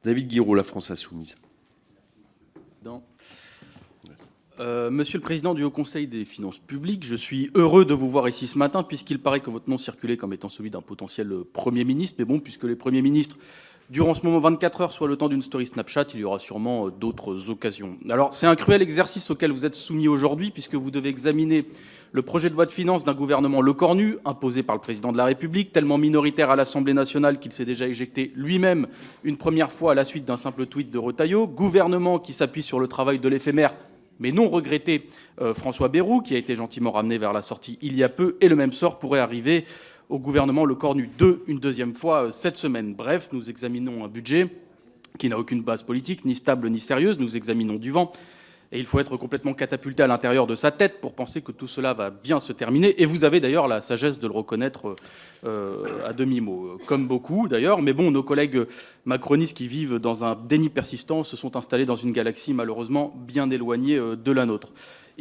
David Guiraud, la France Insoumise. Monsieur le Président du Haut Conseil des finances publiques, je suis heureux de vous voir ici ce matin puisqu'il paraît que votre nom circulait comme étant celui d'un potentiel Premier ministre. Mais bon, puisque les Premiers ministres durant ce moment 24 heures, soit le temps d'une story Snapchat, il y aura sûrement d'autres occasions. Alors c'est un cruel exercice auquel vous êtes soumis aujourd'hui puisque vous devez examiner le projet de loi de finances d'un gouvernement lecornu, imposé par le Président de la République, tellement minoritaire à l'Assemblée nationale qu'il s'est déjà éjecté lui-même une première fois à la suite d'un simple tweet de Retailleau, gouvernement qui s'appuie sur le travail de l'éphémère mais non regretté François Bayrou, qui a été gentiment ramené vers la sortie il y a peu, et le même sort pourrait arriver au gouvernement Lecornu 2 une deuxième fois cette semaine. Bref, nous examinons un budget qui n'a aucune base politique, ni stable ni sérieuse, nous examinons du vent, et il faut être complètement catapulté à l'intérieur de sa tête pour penser que tout cela va bien se terminer, et vous avez d'ailleurs la sagesse de le reconnaître à demi-mot, comme beaucoup d'ailleurs, mais bon, nos collègues macronistes qui vivent dans un déni persistant se sont installés dans une galaxie malheureusement bien éloignée de la nôtre.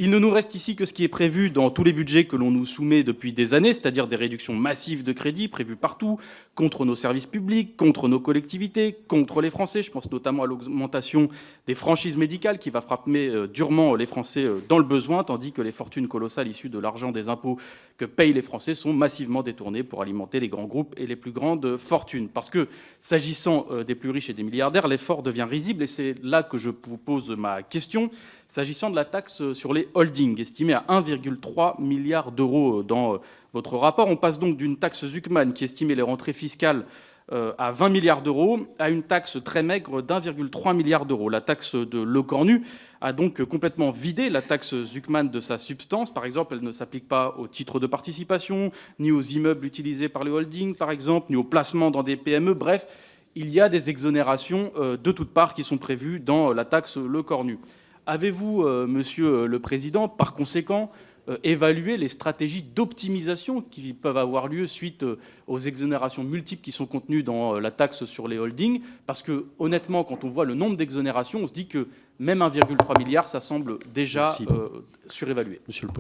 Il ne nous reste ici que ce qui est prévu dans tous les budgets que l'on nous soumet depuis des années, c'est-à-dire des réductions massives de crédits prévues partout, contre nos services publics, contre nos collectivités, contre les Français. Je pense notamment à l'augmentation des franchises médicales qui va frapper durement les Français dans le besoin, tandis que les fortunes colossales issues de l'argent des impôts que payent les Français sont massivement détournées pour alimenter les grands groupes et les plus grandes fortunes. Parce que, s'agissant des plus riches et des milliardaires, l'effort devient risible et c'est là que je vous pose ma question. S'agissant de la taxe sur les holdings, estimée à 1,3 milliard d'euros dans votre rapport, on passe donc d'une taxe Zuckman qui estimait les rentrées fiscales à 20 milliards d'euros à une taxe très maigre d'1,3 milliard d'euros. La taxe de Lecornu a donc complètement vidé la taxe Zuckman de sa substance. Par exemple, elle ne s'applique pas aux titres de participation, ni aux immeubles utilisés par les holdings, par exemple, ni aux placements dans des PME. Bref, il y a des exonérations de toutes parts qui sont prévues dans la taxe Lecornu. Avez-vous, Monsieur le Président, par conséquent, évalué les stratégies d'optimisation qui peuvent avoir lieu suite aux exonérations multiples qui sont contenues dans la taxe sur les holdings? Parce que, honnêtement, quand on voit le nombre d'exonérations, on se dit que même 1,3 milliard, ça semble déjà surévalué. Monsieur le Président.